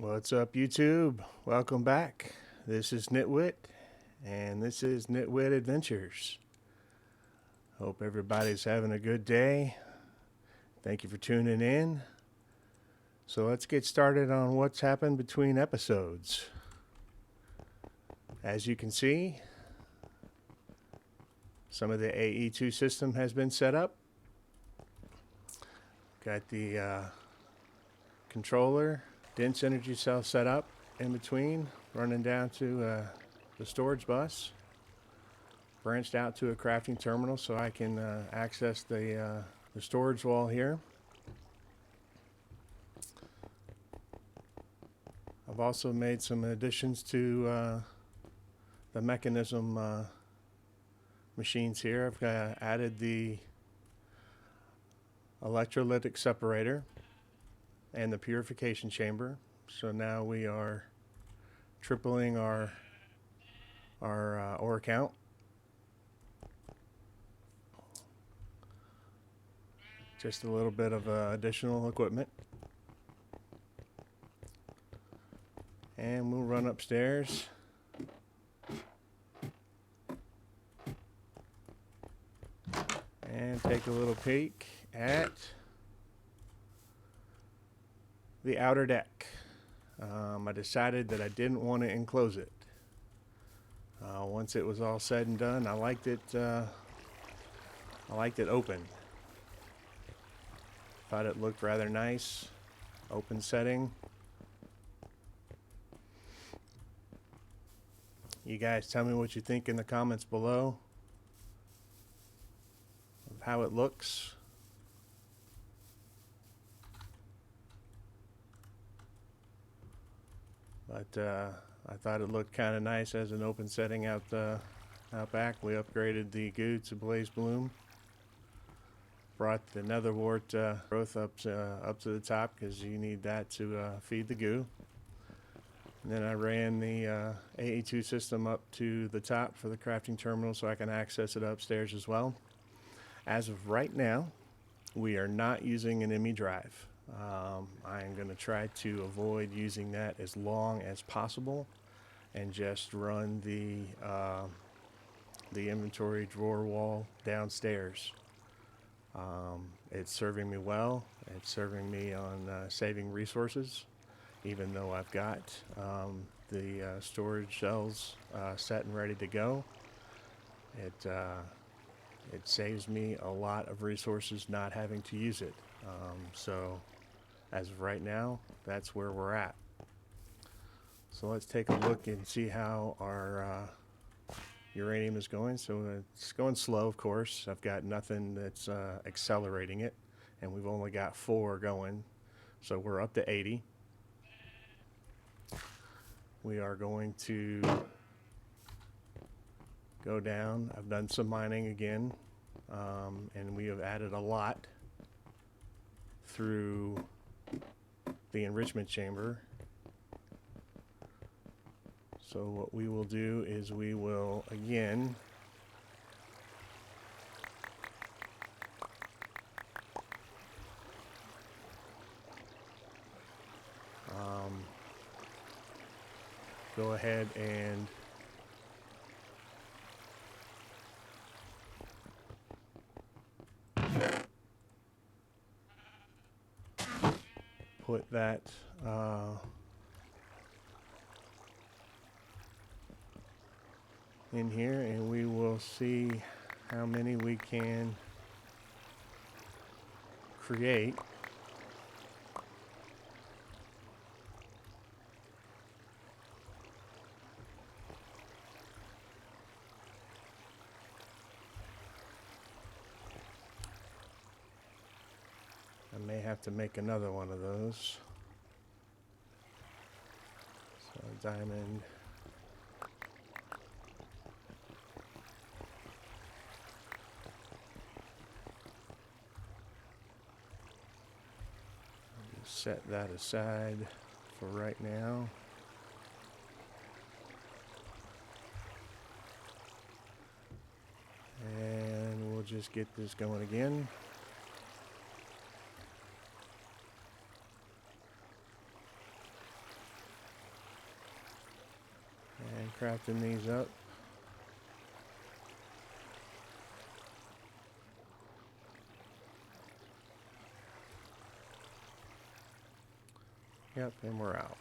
What's up, YouTube? Welcome back. This is Nitwit, and this is Nitwit Adventures. Hope everybody's having a good day. Thank you for tuning in. So let's get started on what's happened between episodes. As you can see, some of the AE2 system has been set up. Got the controller, dense energy cell set up in between, running down to the storage bus, branched out to a crafting terminal so I can access the storage wall here. I've also made some additions to the Mekanism machines here. I've added the electrolytic separator and the purification chamber. So now we are tripling our ore count. Just a little bit of additional equipment. And we'll run upstairs. And take a little peek at the outer deck. I decided that I didn't want to enclose it. Once it was all said and done, I liked it open. Thought it looked rather nice. Open setting. You guys tell me what you think in the comments below of how it looks. But I thought it looked kind of nice as an open setting out back. We upgraded the goo to Blaze Bloom. Brought the nether wart growth up to the top because you need that to feed the goo. And then I ran the AE2 system up to the top for the crafting terminal so I can access it upstairs as well. As of right now, we are not using an ME drive. I am going to try to avoid using that as long as possible and just run the inventory drawer wall downstairs. It's serving me well. It's serving me on saving resources, even though I've got the storage shells set and ready to go. It saves me a lot of resources not having to use it. So as of right now, that's where we're at. So let's take a look and see how our uranium is going. So it's going slow, of course. I've got nothing that's accelerating it, and we've only got 4 going. So we're up to 80. We are going to go down. I've done some mining again, and we have added a lot through the enrichment chamber. So what we will do is we will again go ahead and put that in here, and we will see how many we can create. I may have to make another one of those. So diamond. Set that aside for right now. And we'll just get this going again. crafting these up. Yep, and we're out.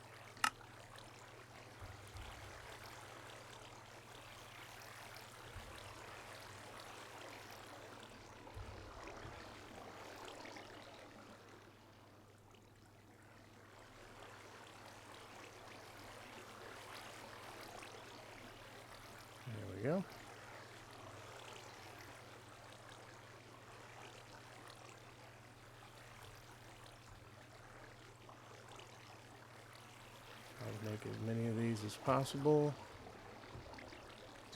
There we go. I'll make as many of these as possible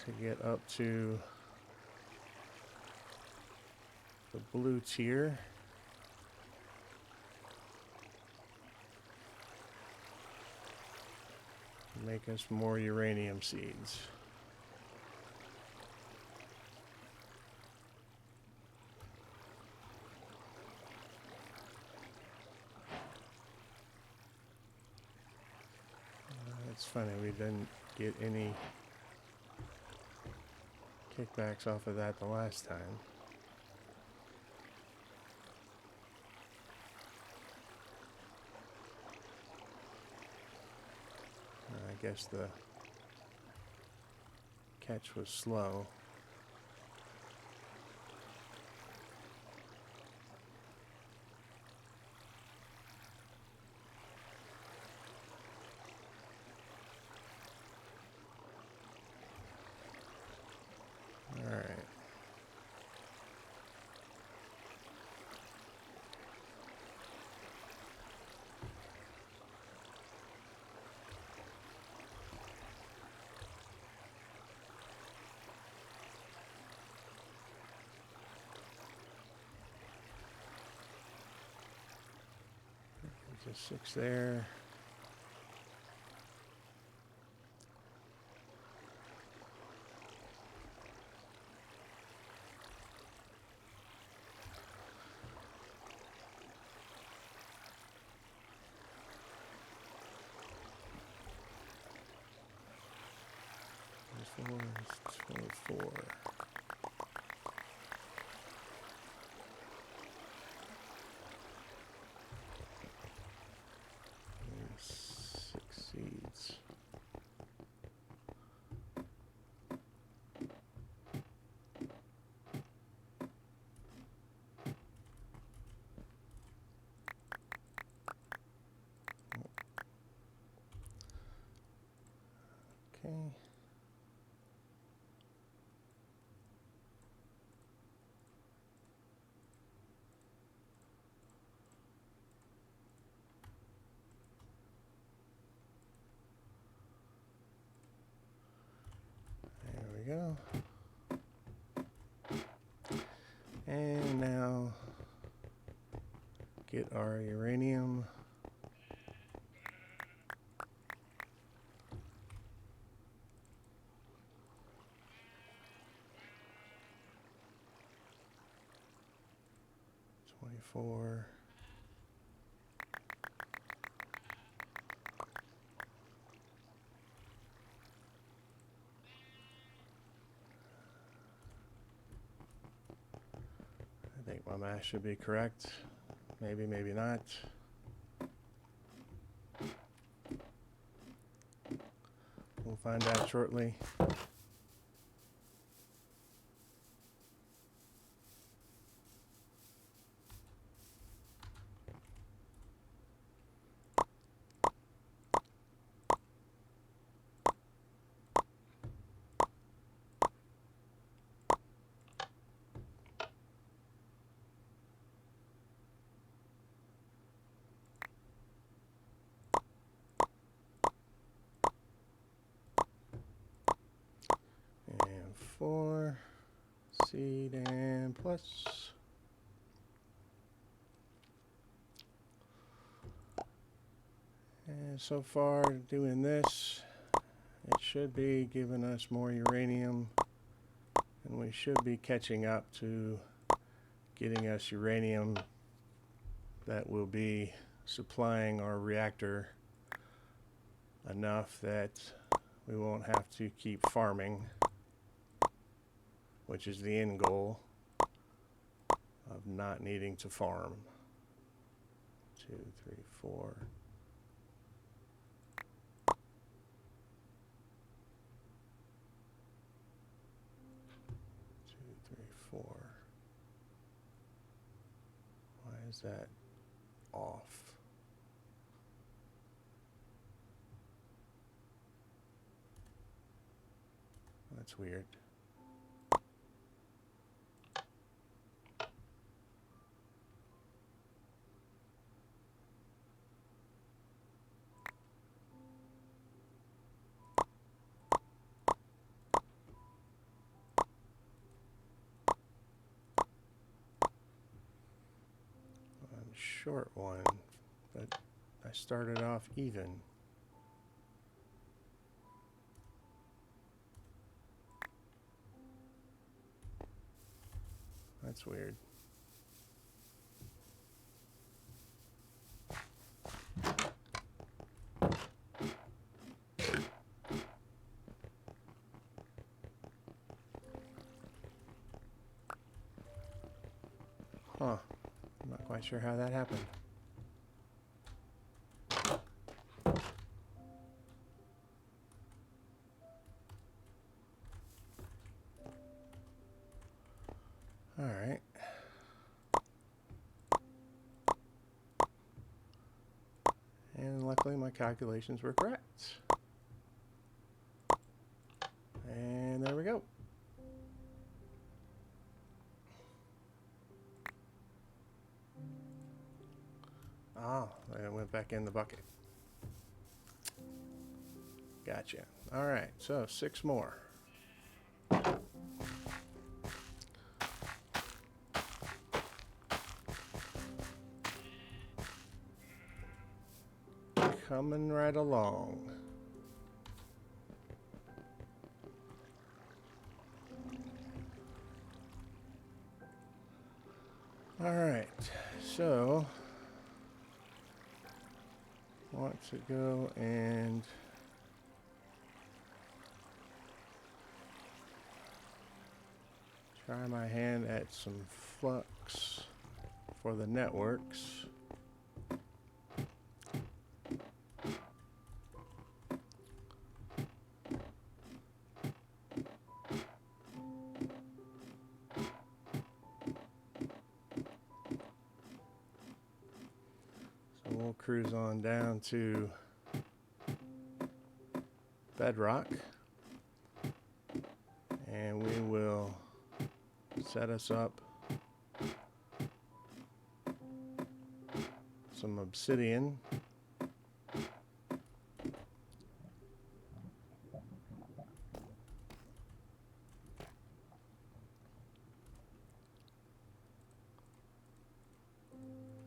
to get up to the blue tier. Make us more uranium seeds. It's funny, we didn't get any kickbacks off of that the last time. I guess the catch was slow. All right. Just 6 there. This one is 24. And 6 seeds. Okay. There we go. And now get our uranium. Four. I think my math should be correct. Maybe, maybe not. We'll find out shortly. And 4 seed and plus. And so far doing this, it should be giving us more uranium, and we should be catching up to getting us uranium that will be supplying our reactor enough that we won't have to keep farming, which is the end goal of not needing to farm. 2, 3, 4. Why is that off? That's weird. Short one, but I started off even. That's weird. Huh. I'm not quite sure how that happened. All right. And luckily my calculations were correct. And there we go. Oh, it went back in the bucket. Gotcha. All right, so 6 more. Coming right along. All right, so want to go and try my hand at some flux for the networks. So we'll cruise on down to bedrock, and we will set us up some obsidian.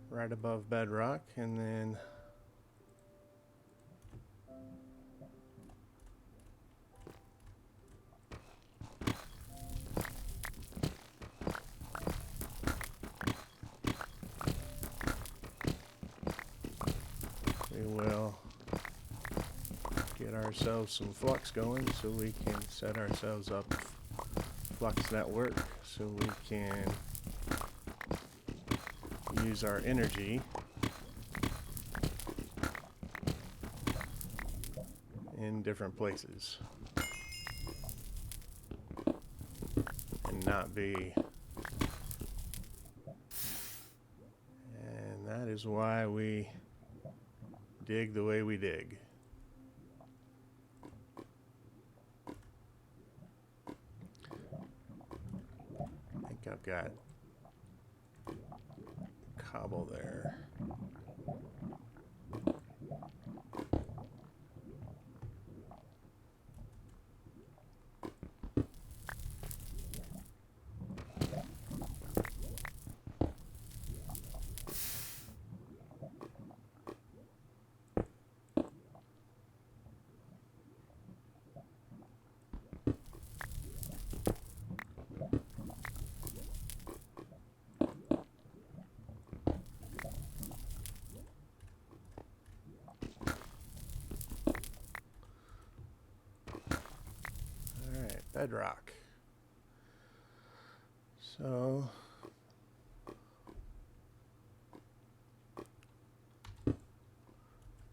Right above bedrock, and then we will get ourselves some flux going so we can set ourselves up flux network so we can use our energy in different places and not be, and that is why we dig the way we dig. I think I've got cobble there. bedrock. So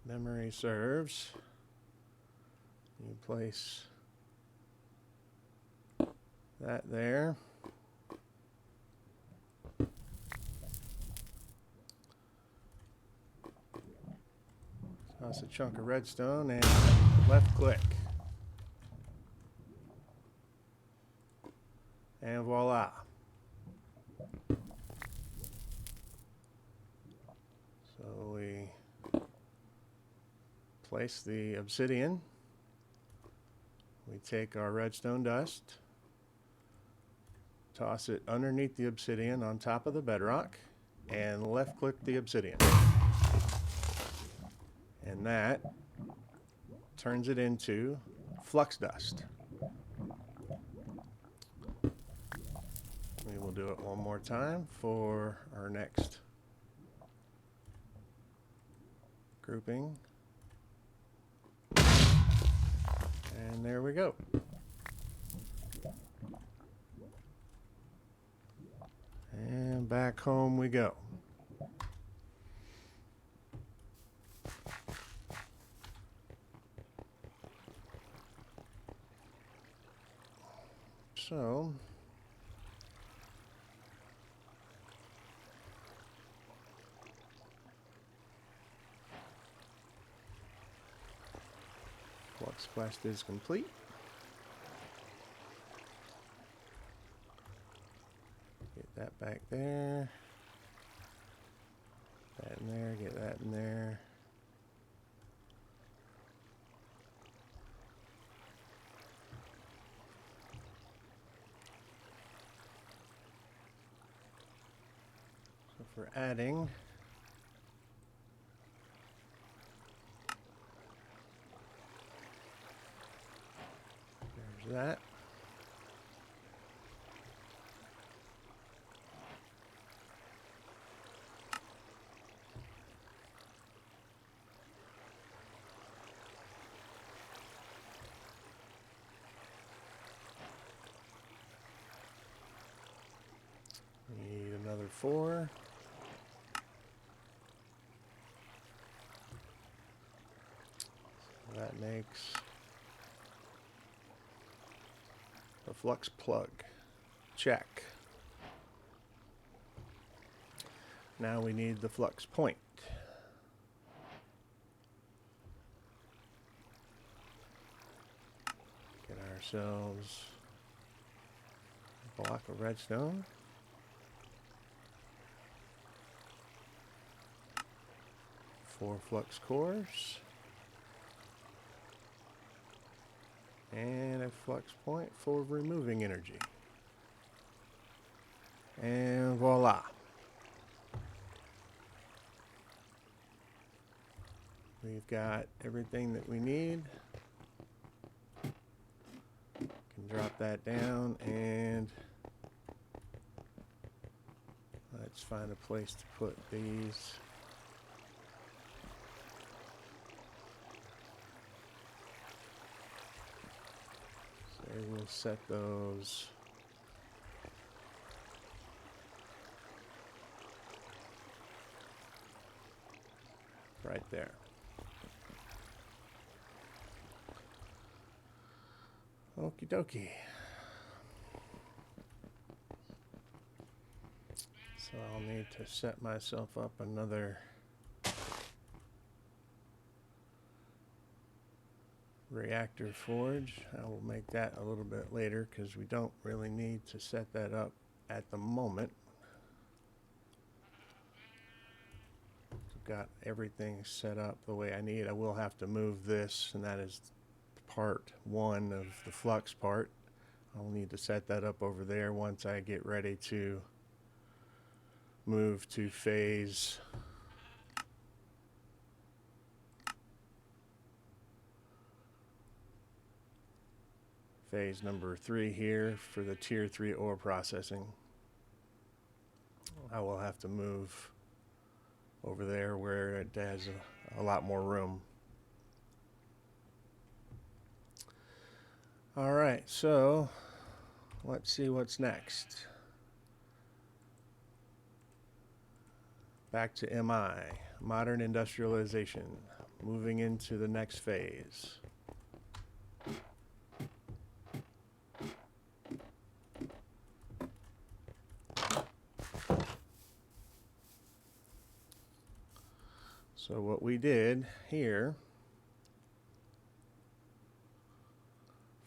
memory serves. You place that there. Toss a chunk of redstone and left click. And voila. So we place the obsidian. We take our redstone dust, toss it underneath the obsidian on top of the bedrock, and left click the obsidian. And that turns it into flux dust. We will do it one more time for our next grouping. And there we go. And back home we go. So flux quest is complete. Get that back there. That in there, get that in there. So for adding, there's that. Need another 4. So that makes the flux plug. Check. Now we need the flux point. Get ourselves a block of redstone. 4 flux cores. And a flux point for removing energy. And voila. We've got everything that we need. Can drop that down and let's find a place to put these. So we'll set those right there. Okie dokie. So I'll need to set myself up another reactor forge. I will make that a little bit later because we don't really need to set that up at the moment. I've got everything set up the way I need. I will have to move this, and that is part 1 of the flux part. I'll need to set that up over there once I get ready to move to phase number 3 here for the tier 3 ore processing. I will have to move over there where it has a lot more room. All right, so let's see what's next. Back to MI, Modern Industrialization, moving into the next phase. So what we did here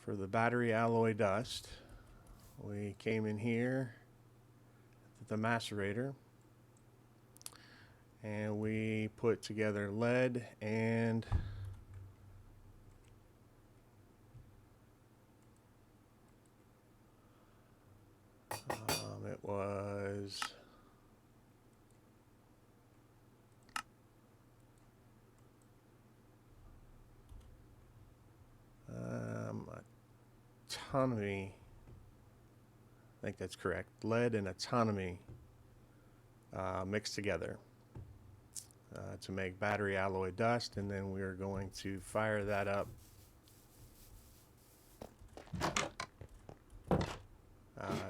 for the battery alloy dust, we came in here at the macerator and we put together lead and it was autonomy. I think that's correct. Lead and autonomy mixed together to make battery alloy dust, and then we're going to fire that up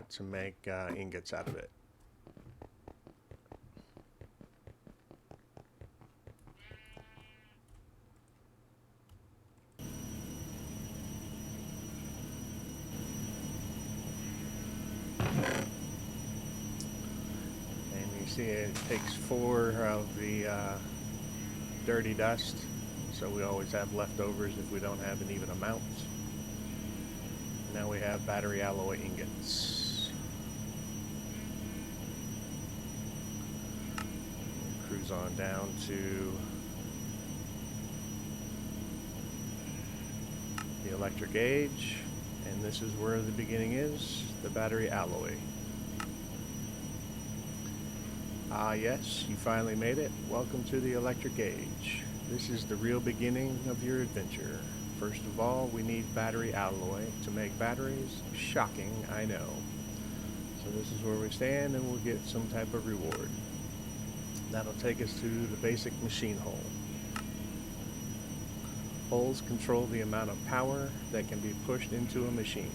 to make ingots out of it. And you see it takes 4 of the dirty dust, so we always have leftovers if we don't have an even amount. Now we have battery alloy ingots. We'll cruise on down to the electric gauge, and this is where the beginning is, the battery alloy. Ah yes, you finally made it. Welcome to the electric gauge. This is the real beginning of your adventure. First of all, we need battery alloy to make batteries. Shocking, I know. So this is where we stand, and we'll get some type of reward. That'll take us to the basic machine hull. Hulls control the amount of power that can be pushed into a machine.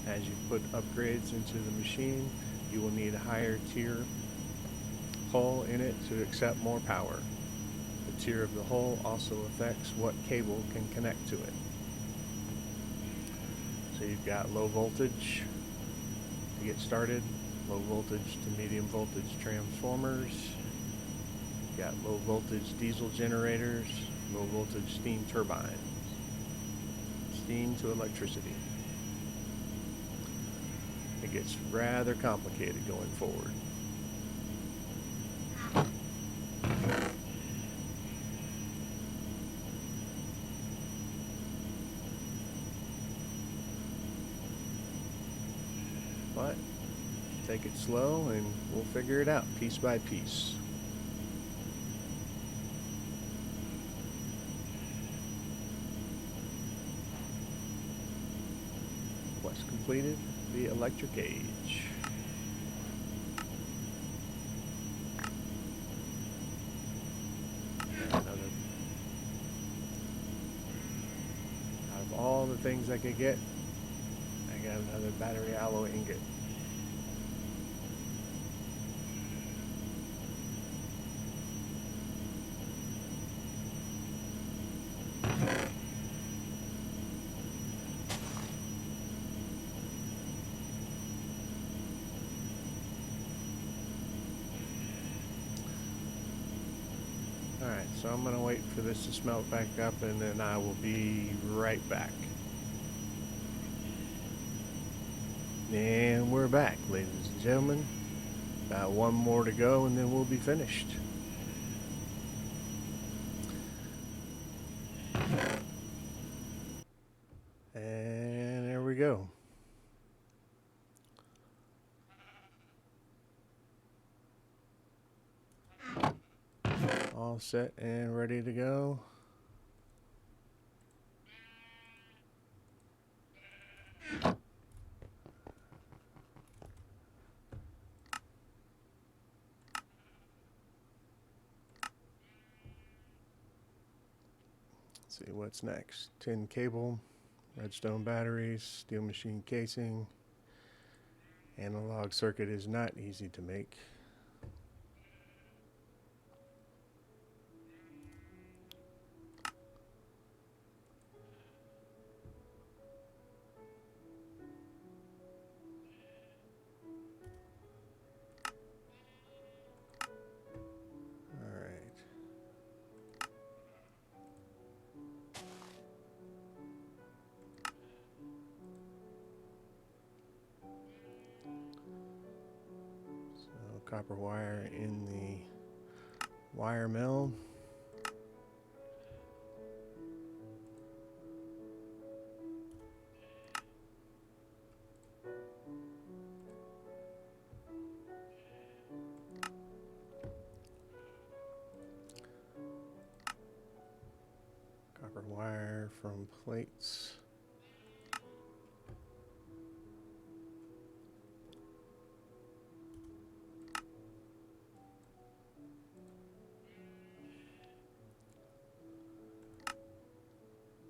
As you put upgrades into the machine, you will need a higher tier hull in it to accept more power. The tier of the hull also affects what cable can connect to it. So you've got low voltage to get started, low voltage to medium voltage transformers, you've got low voltage diesel generators, low voltage steam turbines, steam to electricity. It gets rather complicated going forward. But take it slow and we'll figure it out piece by piece. Quest completed, the electric gauge. Out of all the things I could get, I got another battery alloy ingot. Alright, so I'm going to wait for this to smelt back up, and then I will be right back. And we're back, ladies and gentlemen. Got one more to go, and then we'll be finished. And there we go. All set and ready to go. Let's see what's next. Tin cable, redstone batteries, steel machine casing, Analog circuit is not easy to make. Copper wire in the wire mill. Copper wire from plates.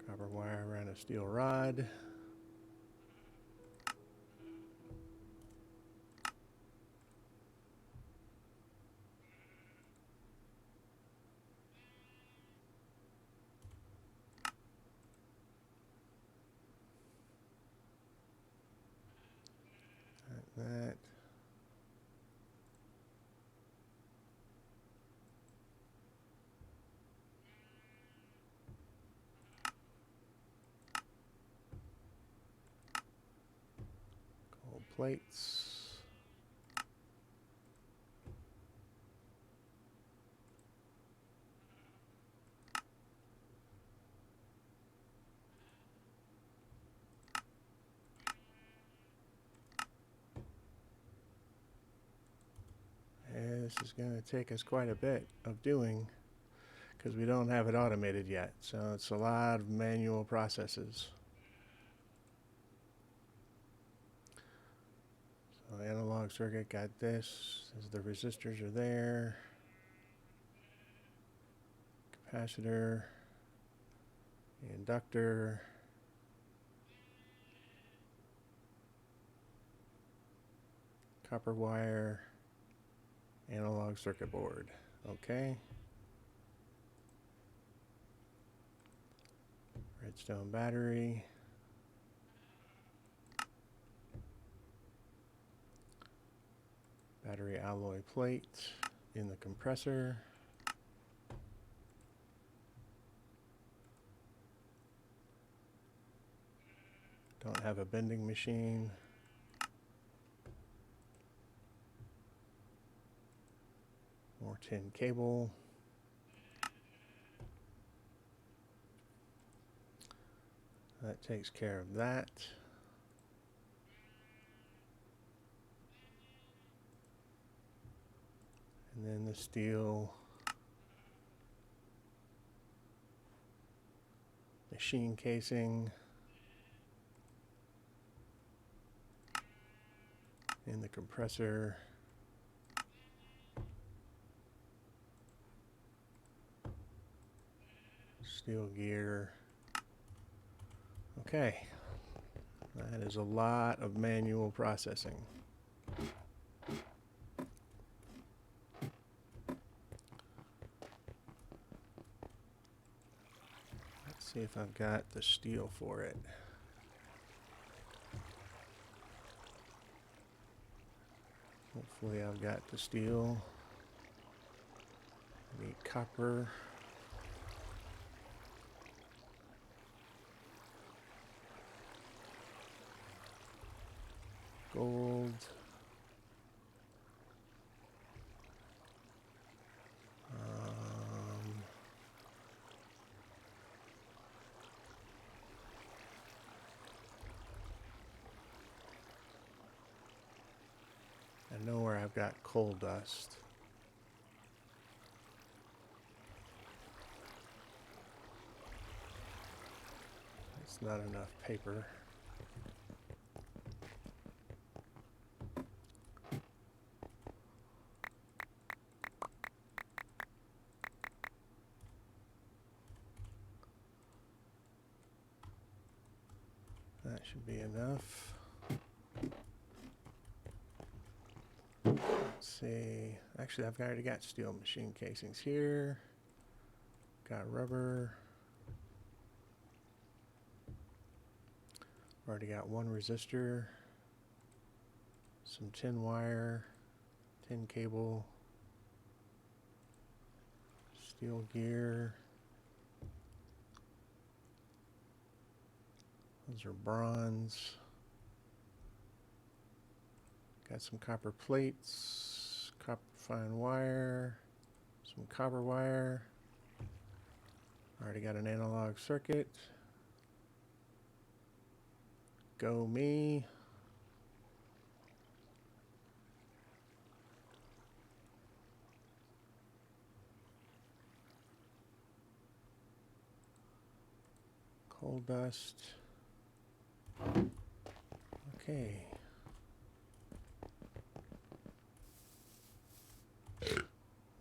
Copper wire around a steel rod. Like that. Gold plates. This is going to take us quite a bit of doing because we don't have it automated yet. So it's a lot of manual processes. So analog circuit got this, as the resistors are there. Capacitor, the inductor. Copper wire, analog circuit board. Okay. Redstone battery. Battery alloy plate in the compressor. Don't have a bending machine. More tin cable. That takes care of that. And then the steel machine casing in the compressor. Steel gear. Okay, that is a lot of manual processing. Let's see if I've got the steel for it. Hopefully I've got the steel. I need copper. Gold. I know where I've got coal dust. It's not enough paper. That should be enough. see. Actually, I've already got steel machine casings here. Got rubber. Already got one resistor. Some tin wire. Tin cable. Steel gear. Those are bronze. Got some copper plates, copper fine wire, some copper wire. Already got an analog circuit. Go me. Coal dust. Okay.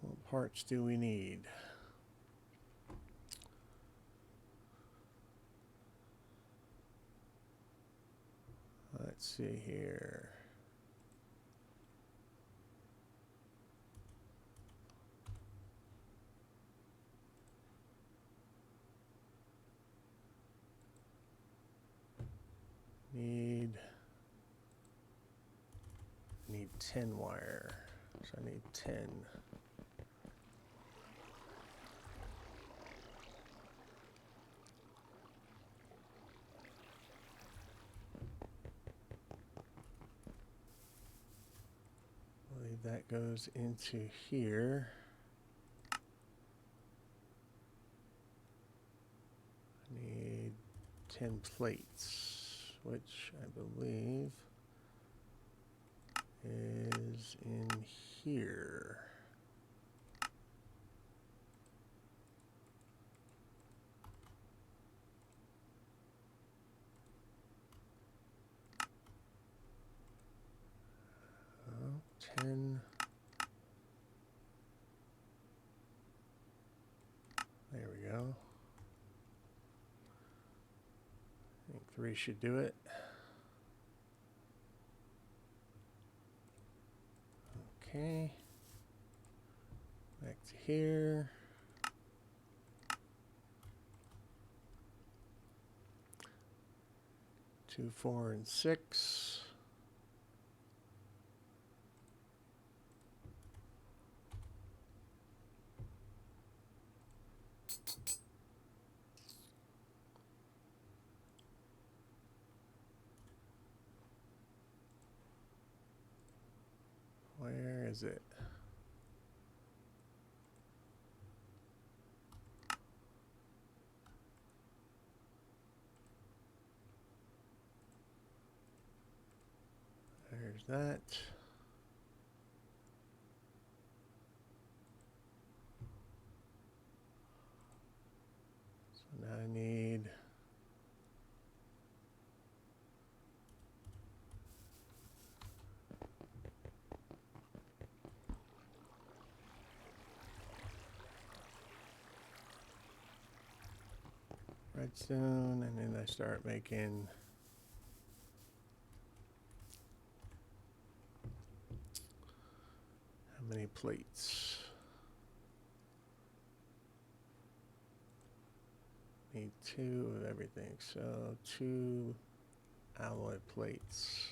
What parts do we need? Let's see here. Need tin wire. So I need 10. I believe that goes into here. I need 10 plates, which I believe is in here. Oh, 10. There we go. I think 3 should do it. Okay. Back to here. 2, 4, and 6. Where is it? There's that. So now I need redstone, and then I start making how many plates? Need 2 of everything, so 2 alloy plates.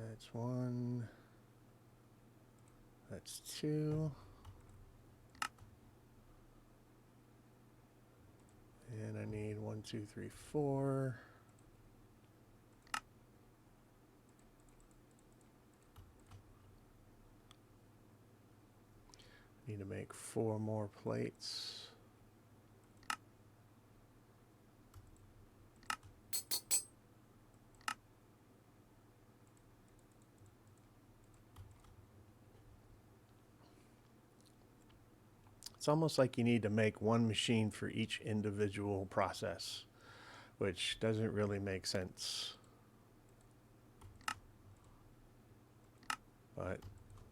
That's 1. That's 2. And I need 1, 2, 3, 4. Need to make 4 more plates. It's almost like you need to make one machine for each individual process, which doesn't really make sense. But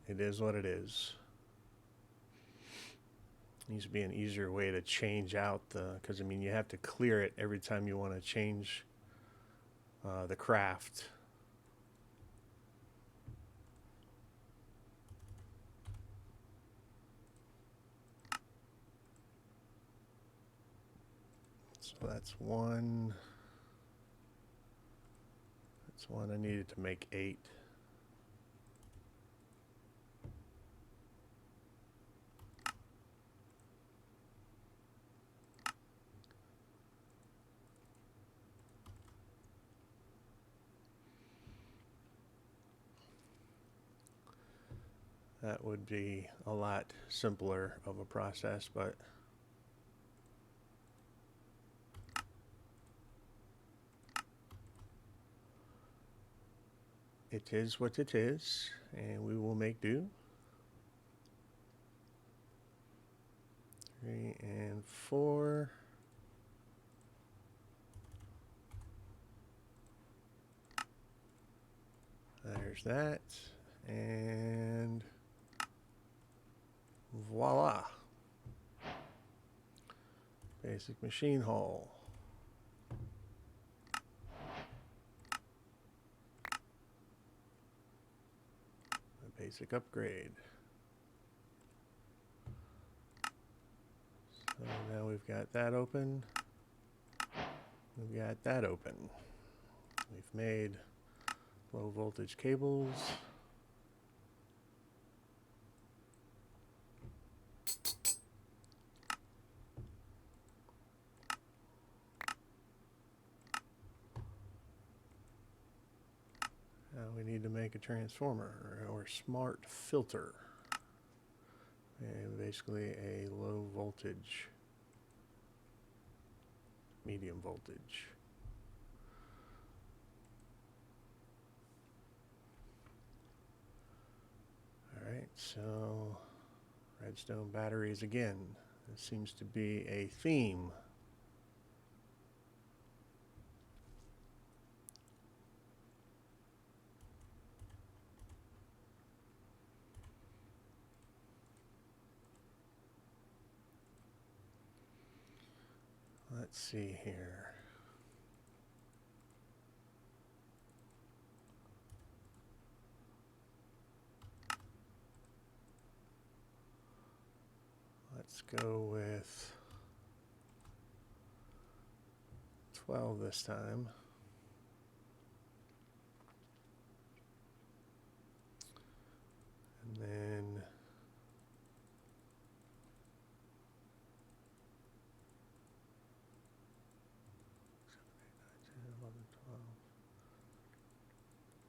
it is what it is. Needs to be an easier way to change out because I mean you have to clear it every time you want to change the craft. So that's one. That's one. I needed to make 8. That would be a lot simpler of a process, but it is what it is, and we will make do. 3 and 4. There's that, and voila. Basic machine hull. A basic upgrade. So now we've got that open. We've got that open. We've made low voltage cables. Now we need to make a transformer or smart filter. And basically a low voltage, medium voltage. Alright, so redstone batteries again. This seems to be a theme. Let's see here. Let's go with 12 this time. And then seven, 8, 9, 10, 11, 12,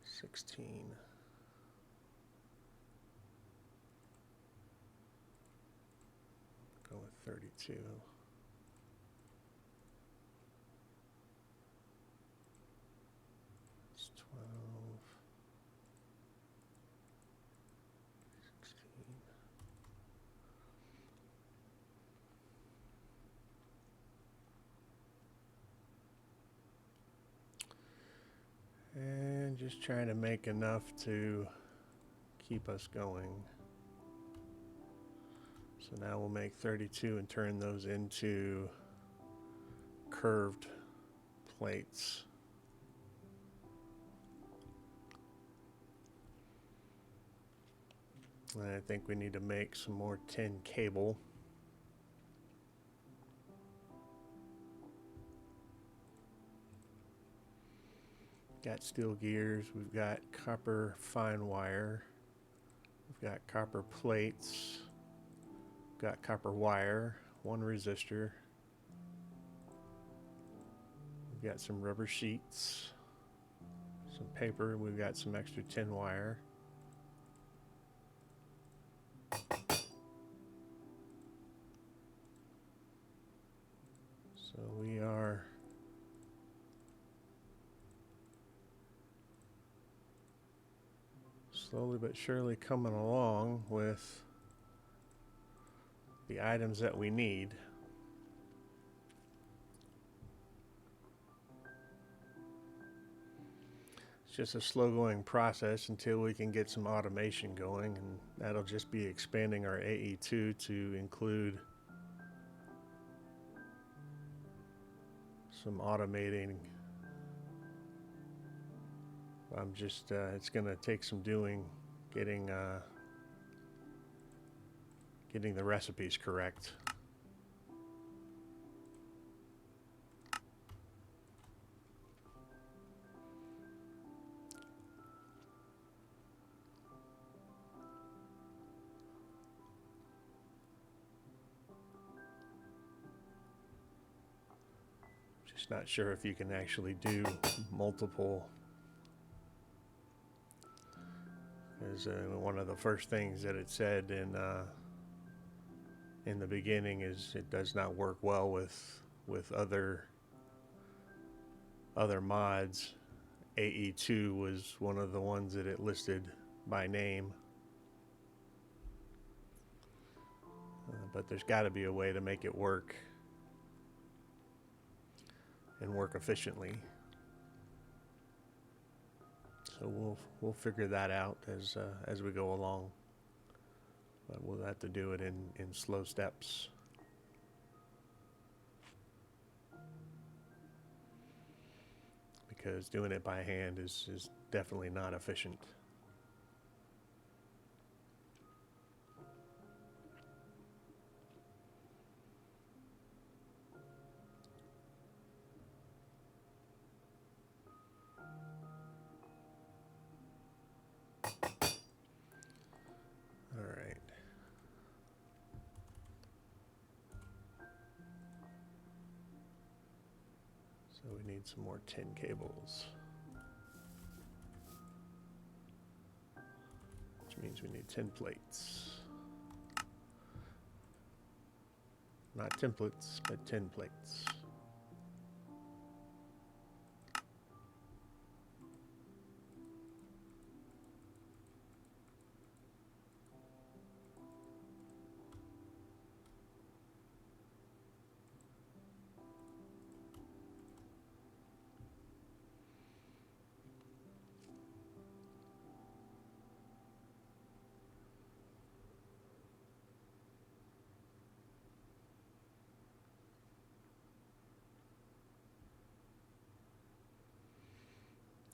16. Go with 32. It's 12, 16. And just trying to make enough to keep us going. So now we'll make 32 and turn those into curved plates. And I think we need to make some more tin cable. Got steel gears, we've got copper fine wire, we've got copper plates, we've got copper wire, 1 resistor, we've got some rubber sheets, some paper, we've got some extra tin wire. So we are slowly but surely coming along with the items that we need. It's just a slow going process until we can get some automation going, and that'll just be expanding our AE2 to include some automating. I'm just, it's going to take some doing, getting the recipes correct. Just not sure if you can actually do multiple. Because one of the first things that it said in the beginning is it does not work well with other mods. AE2 was one of the ones that it listed by name. But there's got to be a way to make it work and work efficiently. So we'll figure that out as we go along. But we'll have to do it in slow steps. Because doing it by hand is definitely not efficient. All right. So we need some more tin cables. Which means we need tin plates. Not templates, but tin plates.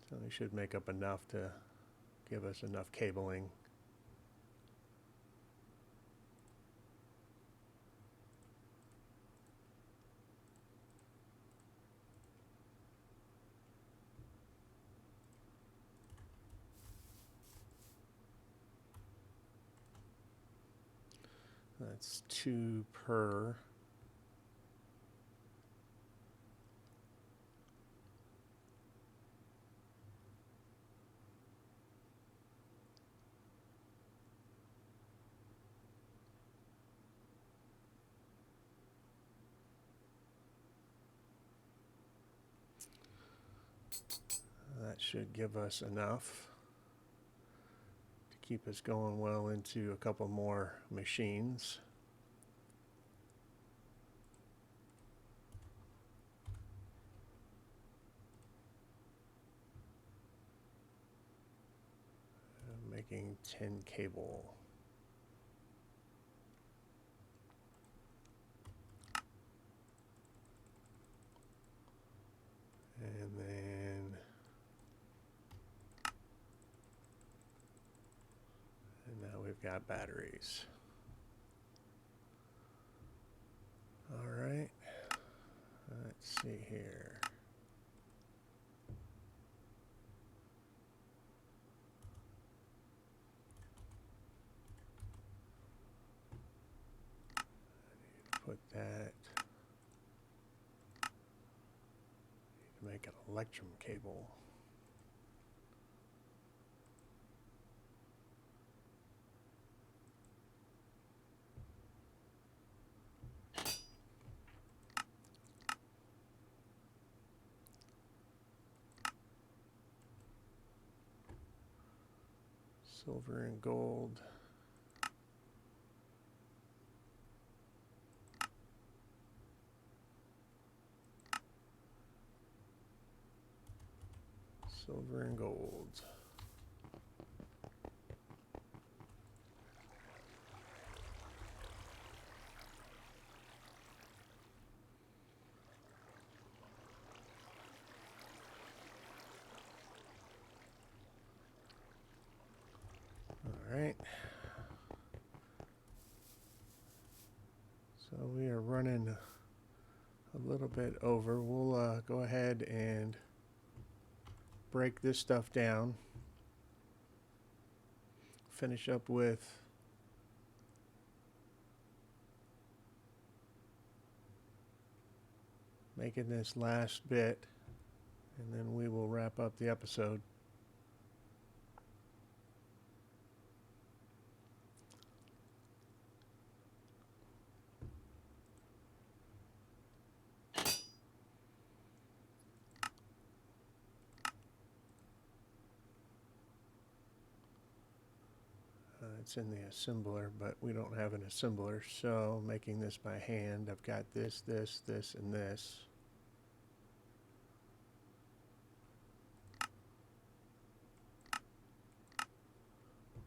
So they should make up enough to give us enough cabling. That's 2 per. That should give us enough to keep us going well into a couple more machines. Making tin cable. And then now we've got batteries. All right, let's see here. Put that, make an electrum cable. Silver and gold. Silver and gold. a little bit over. We'll go ahead and break this stuff down. Finish up with making this last bit, and then we will wrap up the episode. It's in the assembler, but we don't have an assembler, so making this by hand, I've got this, this, this, and this.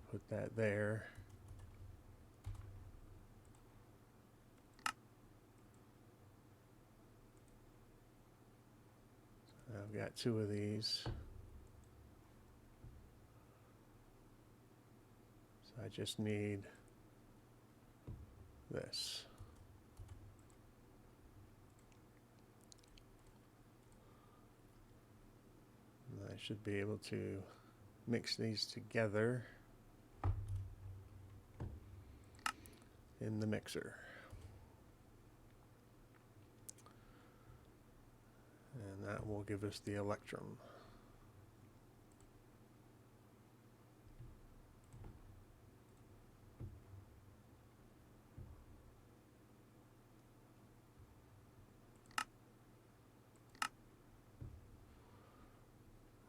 Put that there. I've got two of these. So I just need this. And I should be able to mix these together in the mixer. And that will give us the electrum.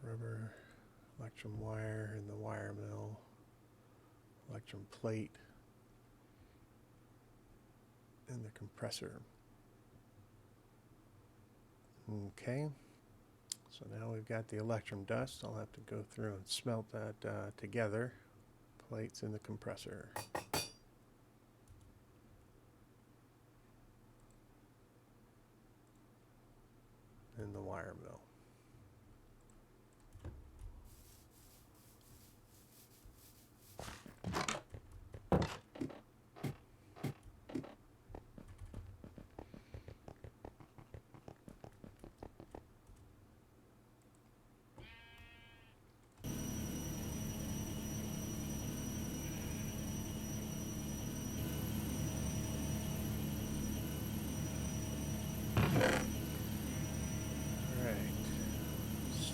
Rubber, electrum wire in the wire mill, electrum plate in the compressor. Okay, so now we've got the electrum dust. I'll have to go through and smelt that together. Plates in the compressor. In the wire mill.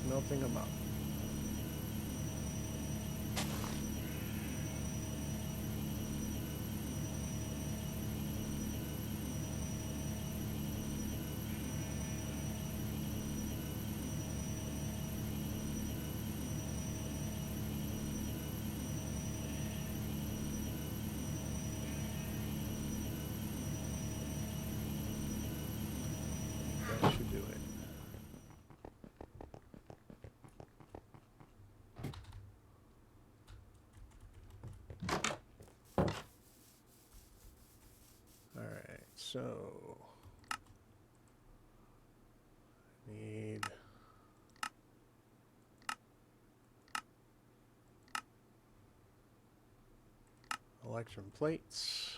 Smelting them up. That should do it. So, need electrum plates.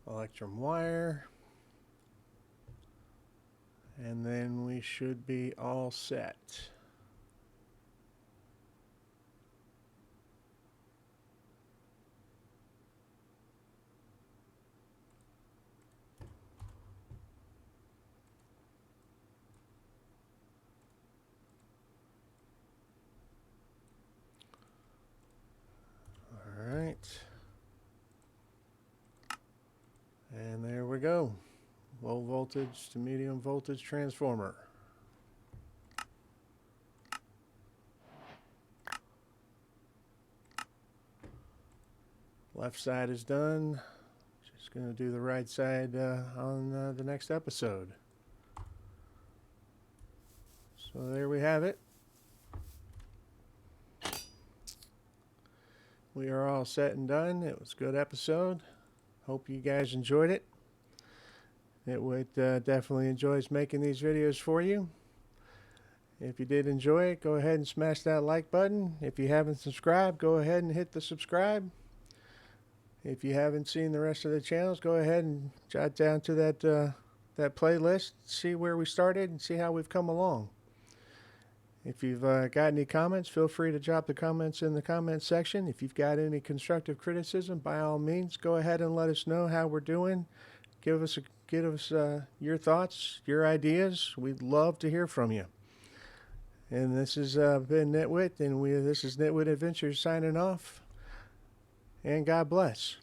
Electrum wire, and then we should be all set. All right. And there we go. Low voltage to medium voltage transformer. Left side is done. Just going to do the right side on the next episode. So there we have it. we are all set and done. It was a good episode. Hope you guys enjoyed it. Nitwit definitely enjoys making these videos for you. If you did enjoy it, go ahead and smash that like button. If you haven't subscribed, go ahead and hit the subscribe. If you haven't seen the rest of the channels, go ahead and jot down to that playlist, see where we started, and see how we've come along. If you've got any comments, feel free to drop the comments in the comments section. If you've got any constructive criticism, by all means, go ahead and let us know how we're doing. Give us your thoughts, your ideas. We'd love to hear from you. And this has been Nitwit, and this is Nitwit Adventures signing off. And God bless.